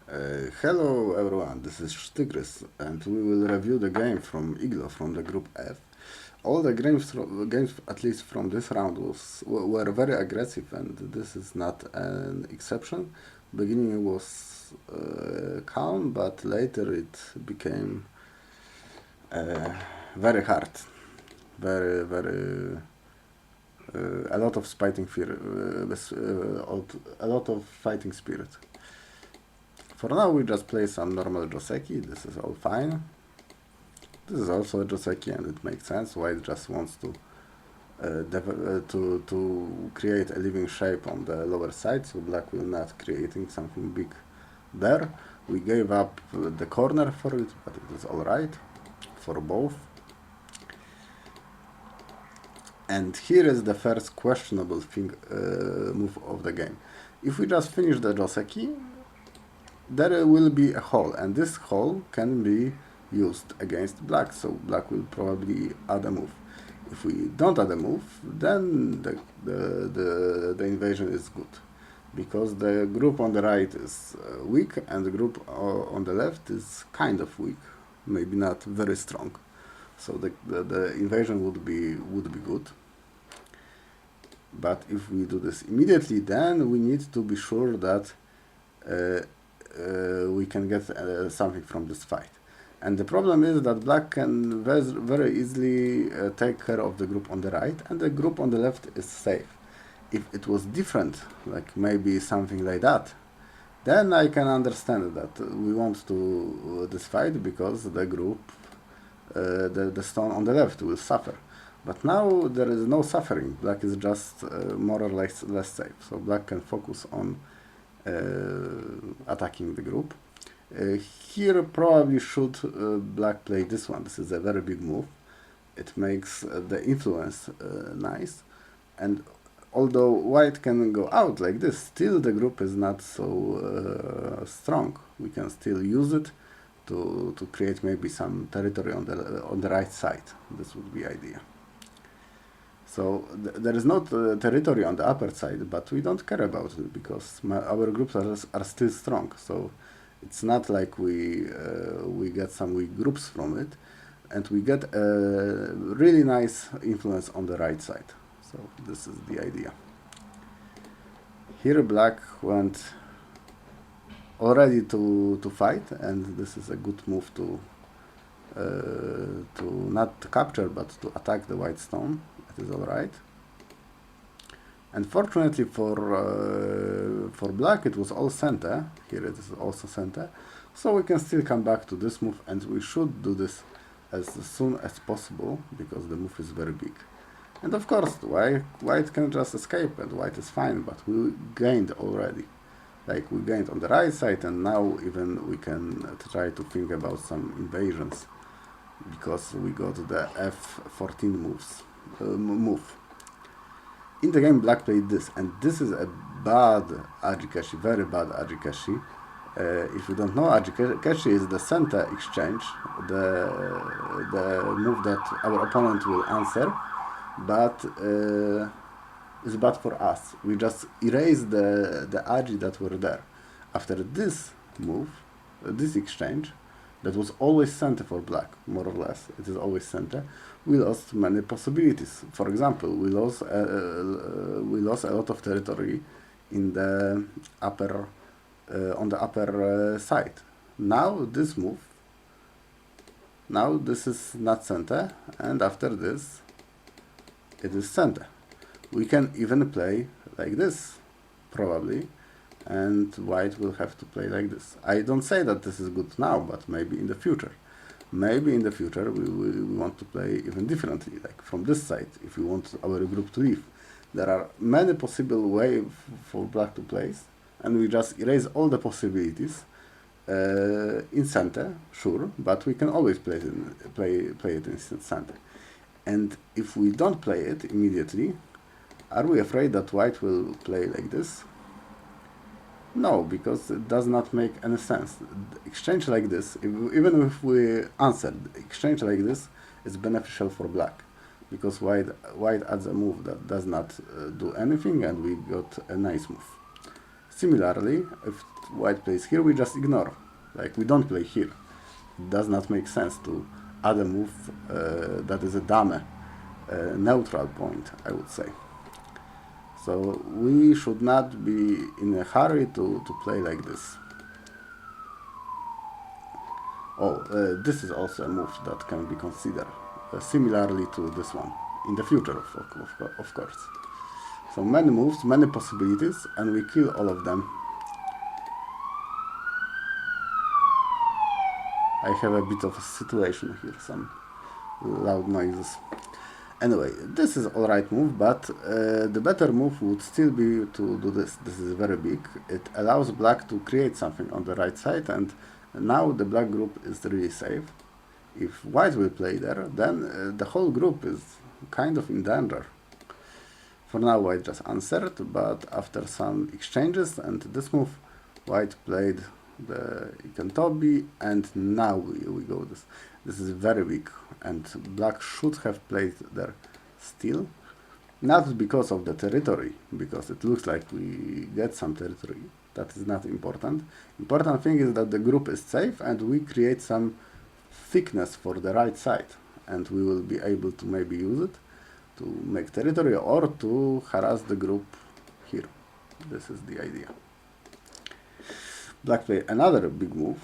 Hello everyone, this is Sztygrys, and we will review the game from IGLO from the group F. All the games at least from this round, were very aggressive, and this is not an exception. Beginning was calm, but later it became very hard, very a lot of fighting fear, a lot of fighting spirit. For now we just play some normal Joseki, this is all fine. This is also a Joseki and it makes sense. White just wants to create a living shape on the lower side, so black will not creating something big there. We gave up the corner for it, but it is alright for both. And here is the first questionable thing, move of the game. If we just finish the Joseki, there will be a hole, and this hole can be used against black, so black will probably add a move. If we don't add a move, then the invasion is good, because the group on the right is weak and the group on the left is kind of weak, maybe not very strong. So the invasion would be good. But if we do this immediately, then we need to be sure that we can get something from this fight. And the problem is that black can very easily take care of the group on the right, and the group on the left is safe. If it was different, like maybe something like that, then I can understand that we want to this fight, because the group, the stone on the left will suffer. But now there is no suffering. Black is just more or less safe, so black can focus on attacking the group. Here probably should black play this one. This is a very big move. It makes the influence nice, and although white can go out like this, still the group is not so strong. We can still use it to create maybe some territory on the right side. This would be idea. So there is no territory on the upper side, but we don't care about it, because our groups are still strong. So it's not like we get some weak groups from it, and we get a really nice influence on the right side. So this is the idea. Here black went already to fight, and this is a good move to not capture but to attack the white stone. It is alright. And fortunately for black, it was all center. Here it is also center, so we can still come back to this move, and we should do this as soon as possible, because the move is very big. And of course white can just escape, and white is fine, but we gained already. Like we gained on the right side, and now even we can try to think about some invasions, because we got the F14 move. In the game black played this, and this is a bad Ajikeshi, very bad Ajikeshi. If you don't know, Ajikeshi is the center exchange, the move that our opponent will answer, but is bad for us. We just erase the Aji that were there. After this move, this exchange, that was always center for black, more or less. It is always center. We lost many possibilities. For example, we lost a lot of territory in the upper, on the upper side. Now this move, now this is not center, and after this, it is center. We can even play like this, probably, and white will have to play like this. I don't say that this is good now, but maybe in the future. Maybe in the future we want to play even differently, like from this side, if we want our group to leave. There are many possible ways for black to place, and we just erase all the possibilities in center, sure, but we can always play it in center. And if we don't play it immediately, are we afraid that white will play like this? No, because it does not make any sense. Exchange like this, even if we answer, exchange like this is beneficial for black, because white adds a move that does not do anything, and we got a nice move. Similarly, if white plays here, we just ignore. Like, we don't play here. It does not make sense to add a move that is a dame, neutral point, I would say. So we should not be in a hurry to play like this. Oh, this is also a move that can be considered similarly to this one in the future, of course. So many moves, many possibilities, and we kill all of them. I have a bit of a situation here, some loud noises. Anyway, this is alright move, but the better move would still be to do this. This is very big. It allows black to create something on the right side, and now the black group is really safe. If white will play there, then the whole group is kind of in danger. For now, white just answered, but after some exchanges and this move, white played the IhnatiiI, and now we go this. This is very weak, and black should have played there still. Not because of the territory, because it looks like we get some territory. That is not important. Important thing is that the group is safe, and we create some thickness for the right side, and we will be able to maybe use it to make territory or to harass the group here. This is the idea. Black play another big move.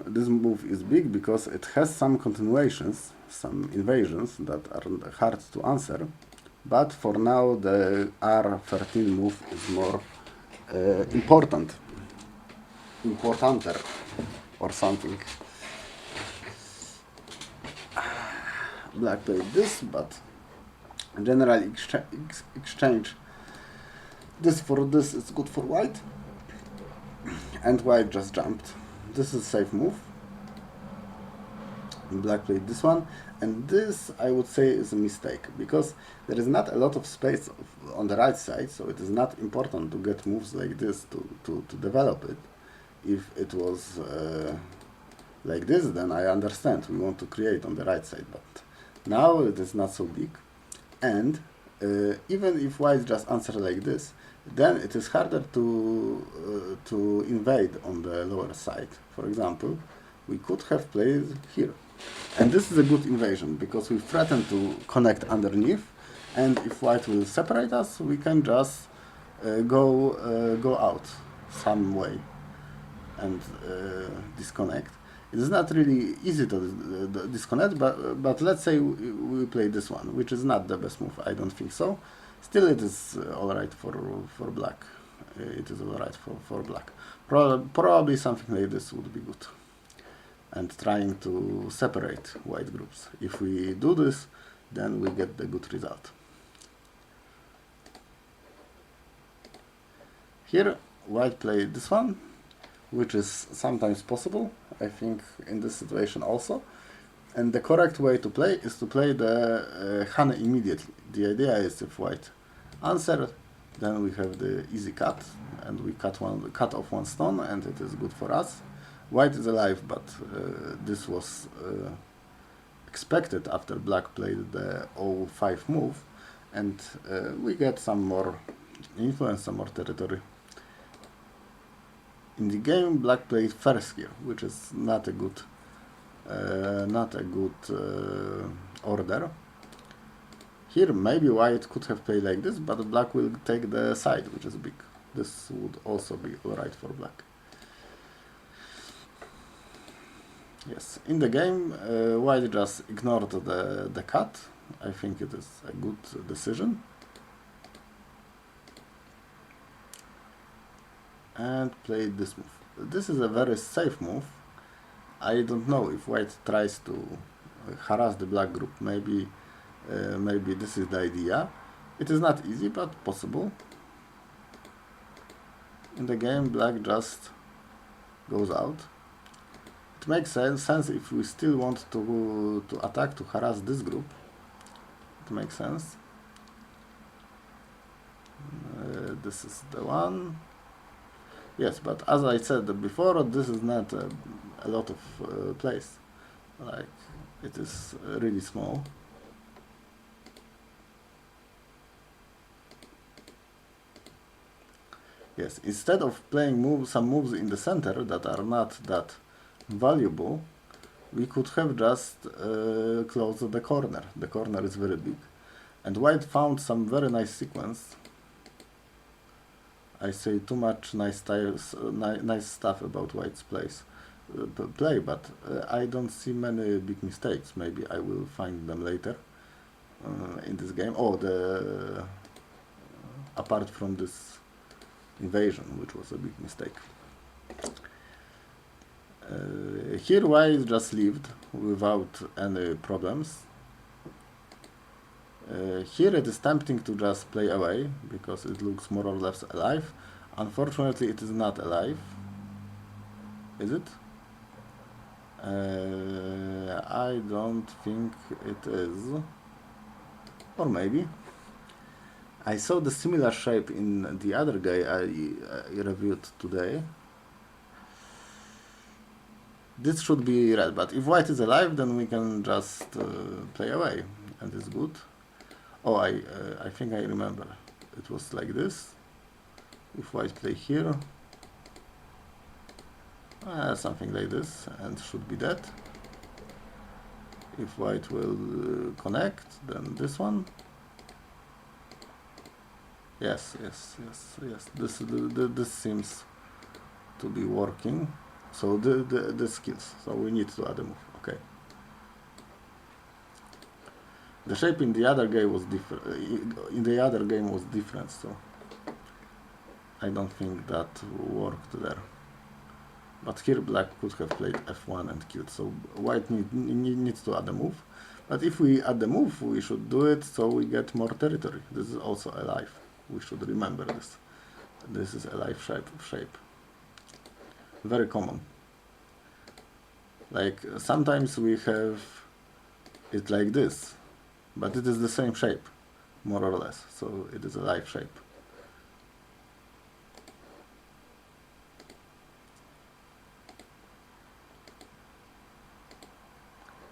This move is big because it has some continuations, some invasions that are hard to answer, but for now the R13 move is more importanter or something. Black played this, but generally exchange this for this is good for white, and white just jumped. This is a safe move. Black played this one, and this I would say is a mistake, because there is not a lot of space on the right side, so it is not important to get moves like this to develop it. If it was like this, then I understand, we want to create on the right side, but now it is not so big. And even if white just answer like this, then it is harder to invade on the lower side. For example, we could have played here. And this is a good invasion, because we threaten to connect underneath, and if white will separate us, we can just go out some way and disconnect. It is not really easy to disconnect, but let's say we play this one, which is not the best move, I don't think so. Still, it is alright for black. It is alright for black. Probably something like this would be good. And trying to separate white groups. If we do this, then we get the good result. Here, white played this one, which is sometimes possible, I think, in this situation also. And the correct way to play is to play the Hane immediately. The idea is if white answer, then we have the easy cut, and we cut off one stone, and it is good for us. White is alive, but this was expected after black played the 0-5 move, and we get some more influence, some more territory. In the game, black played first here, which is not a good order. Here, maybe white could have played like this, but black will take the side, which is big. This would also be alright for black. Yes, in the game, white just ignored the cut. I think it is a good decision. And played this move. This is a very safe move. I don't know if white tries to harass the black group. Maybe this is the idea. It is not easy, but possible. In the game, black just goes out. It makes sense if we still want to attack, to harass this group. It makes sense. This is the one. Yes, but as I said before, this is not a lot of place. Like, it is really small. Yes, instead of playing some moves in the center that are not that valuable, we could have just closed the corner. The corner is very big. And white found some very nice sequence. I say too much nice stuff about white's play, but I don't see many big mistakes. Maybe I will find them later in this game. Oh, apart from this invasion, which was a big mistake. Here white just lived without any problems. Here it is tempting to just play away because it looks more or less alive. Unfortunately, it is not alive. Is it? I don't think it is. Or maybe. I saw the similar shape in the other guy I reviewed today. This should be red, but if white is alive, then we can just play away, and it's good. Oh, I think I remember. It was like this. If white play here, something like this, and should be that. If white will connect, then this one. Yes. This seems to be working. So the skills. So we need to add a move. Okay. The shape in the other game was different. So I don't think that worked there. But here black could have played f1 and killed. So white needs to add a move. But if we add the move, we should do it so we get more territory. This is also alive. We should remember this. This is a life shape. Very common. Like sometimes we have it like this, but it is the same shape, more or less. So it is a life shape.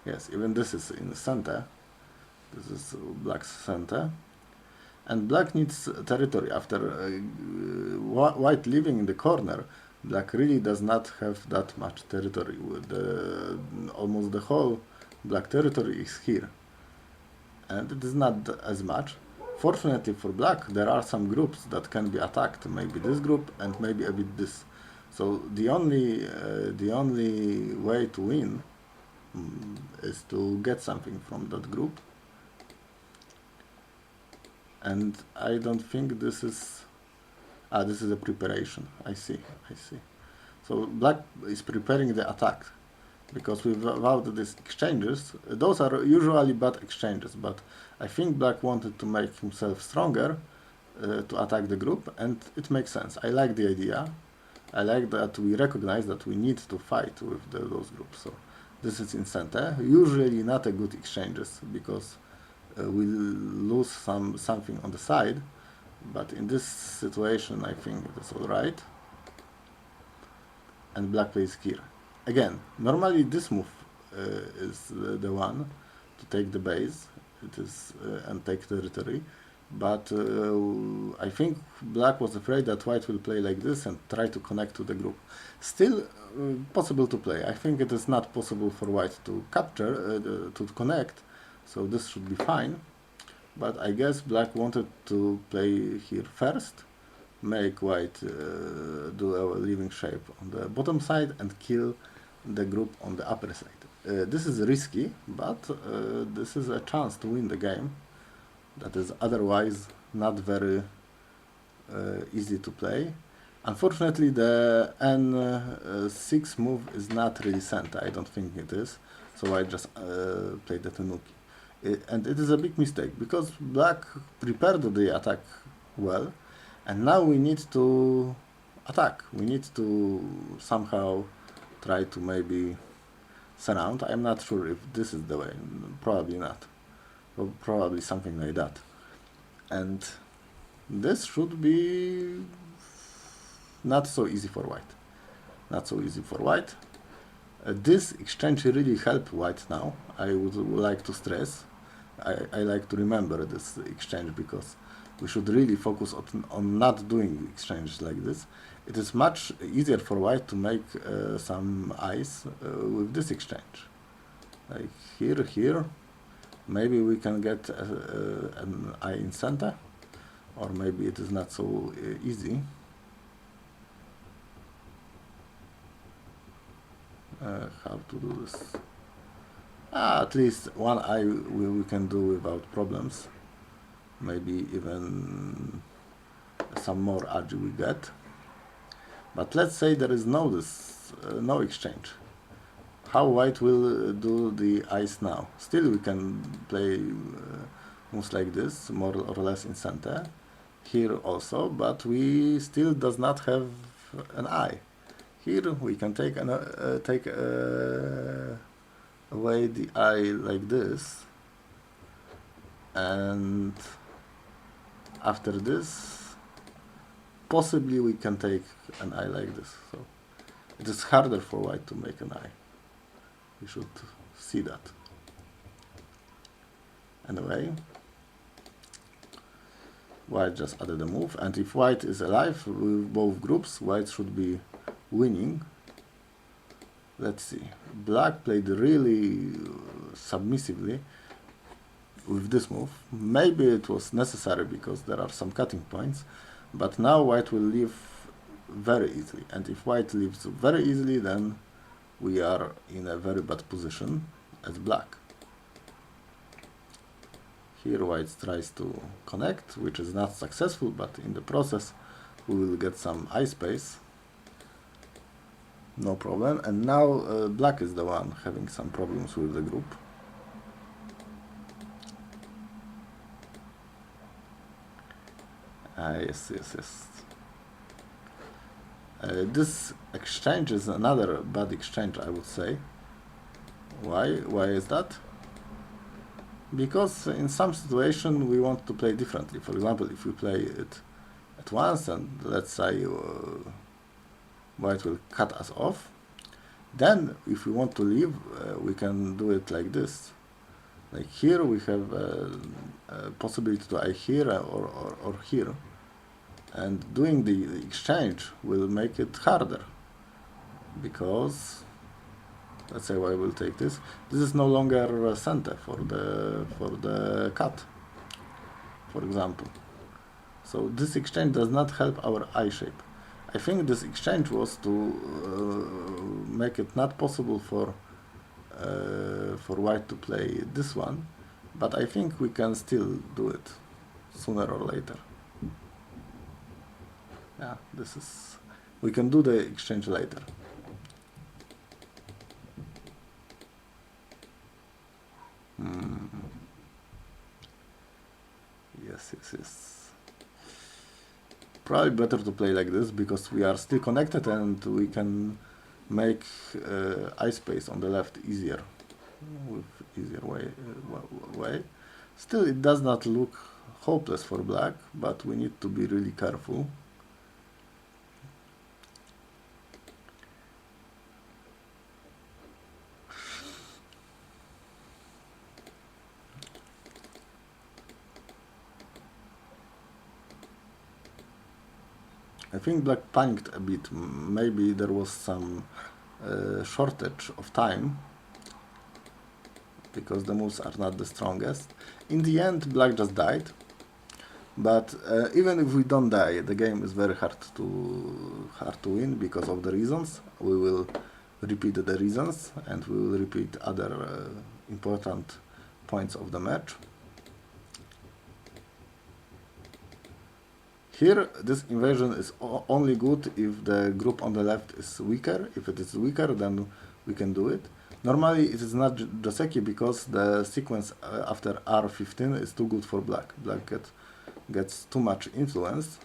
Yes, even this is in the center. This is black's center. And black needs territory. After white living in the corner, black really does not have that much territory. Almost the whole black territory is here. And it is not as much. Fortunately for black, there are some groups that can be attacked. Maybe this group and maybe a bit this. So the only way to win is to get something from that group. And I don't think this is... this is a preparation. I see. So black is preparing the attack. Because without these exchanges, those are usually bad exchanges, but I think black wanted to make himself stronger to attack the group, and it makes sense. I like the idea. I like that we recognize that we need to fight with those groups. So this is in center. Usually not a good exchanges, because we lose something on the side, but in this situation I think it is alright. And black plays here. Again, normally this move is the one to take the base, it is and take territory, but I think black was afraid that white will play like this and try to connect to the group. Still possible to play. I think it is not possible for white to capture, to connect, so this should be fine. But I guess black wanted to play here first, make white do a living shape on the bottom side and kill the group on the upper side. This is risky, but this is a chance to win the game that is otherwise not very easy to play. Unfortunately, the N6 move is not really center. I don't think it is, so I just played the Tanuki. And it is a big mistake, because black prepared the attack well, and now we need to attack. We need to somehow try to maybe surround. I'm not sure if this is the way. Probably not. Or probably something like that. And this should be not so easy for white. Not so easy for white. This exchange really helped white now. I would like to stress. I like to remember this exchange, because we should really focus on not doing exchanges like this. It is much easier for white to make some eyes with this exchange. Like here, maybe we can get an eye in center, or maybe it is not so easy. How to do this? At least one eye we can do without problems. Maybe even some more agi we get. But let's say there is no exchange. How white will do the eyes now? Still we can play moves like this, more or less in center. Here also, but we still does not have an eye. Here we can take away the eye like this, and after this possibly we can take an eye like this. So it is harder for white to make an eye. We should see that. Anyway, white just added a move, and if white is alive with both groups, white should be winning. Let's see. Black played really submissively with this move. Maybe it was necessary because there are some cutting points, but now white will leave very easily, and if white leaves very easily, then we are in a very bad position as black. Here white tries to connect, which is not successful, but in the process we will get some eye space. No problem. And now black is the one having some problems with the group. Yes. This exchange is another bad exchange, I would say. Why? Why is that? Because in some situation we want to play differently. For example, if we play it at once, and let's say white will cut us off, then if we want to leave, we can do it like this. Like here we have a possibility to eye here or here, and doing the exchange will make it harder, because let's say I will take this. This is no longer a center for the cut, for example. So this exchange does not help our eye shape. I think this exchange was to make it not possible for white to play this one, but I think we can still do it sooner or later. Yeah, we can do the exchange later. Yes. Probably better to play like this, because we are still connected and we can make eye space on the left easier, with easier way. Still, it does not look hopeless for black, but we need to be really careful. I think black panicked a bit. Maybe there was some shortage of time, because the moves are not the strongest. In the end, black just died. But even if we don't die, the game is very hard to win because of the reasons. We will repeat the reasons, and we will repeat other important points of the match. Here, this invasion is only good if the group on the left is weaker. If it is weaker, then we can do it. Normally, it is not Joseki, because the sequence after R15 is too good for black. Black gets too much influence.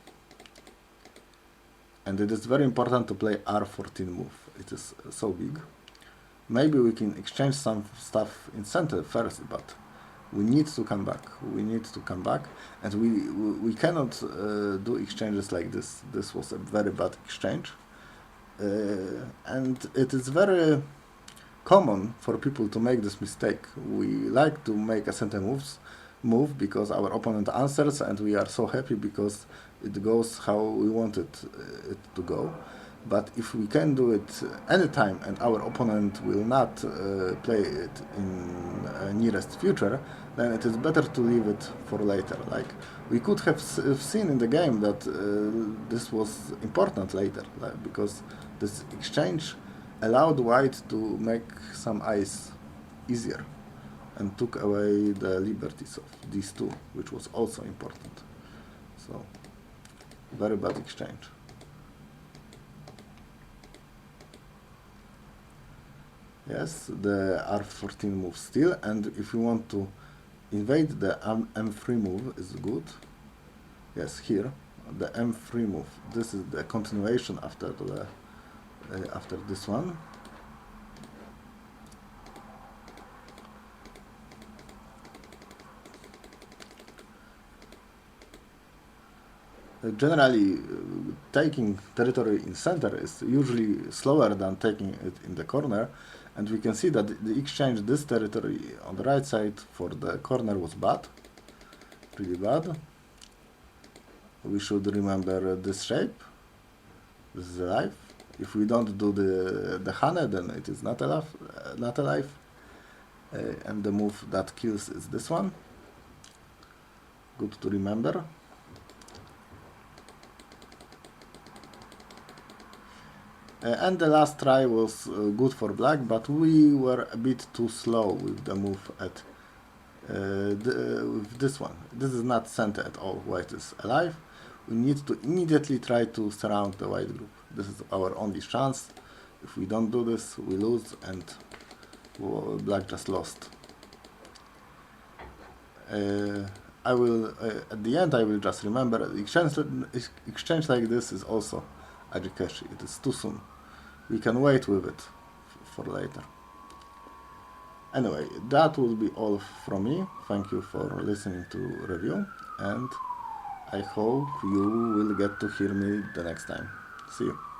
And it is very important to play R14 move. It is so big. Maybe we can exchange some stuff in center first, but we need to come back. And we cannot do exchanges like this. This was a very bad exchange. And it is very common for people to make this mistake. We like to make a center moves move because our opponent answers, and we are so happy because it goes how we wanted it to go. But if we can do it anytime and our opponent will not play it in nearest future, then it is better to leave it for later. Like, we could have seen in the game that this was important later, like, because this exchange allowed white to make some eyes easier and took away the liberties of these two, which was also important. So, very bad exchange. Yes, the r14 move still, and if you want to invade the m3 move is good. Yes, here, the m3 move. This is the continuation after the after this one. Generally, taking territory in center is usually slower than taking it in the corner, and we can see that the exchange this territory on the right side for the corner was bad, really bad. We should remember this shape. This is alive. If we don't do the Hane, then it is not alive. And the move that kills is this one. Good to remember. And the last try was good for black, but we were a bit too slow with the move at with this one. This is not center at all. White is alive. We need to immediately try to surround the white group. This is our only chance. If we don't do this, we lose, and black just lost. I will at the end. I will just remember exchange like this is also Ajikeshi. It is too soon. We can wait with it for later. Anyway, that will be all from me. Thank you for listening to review, and I hope you will get to hear me the next time. See you.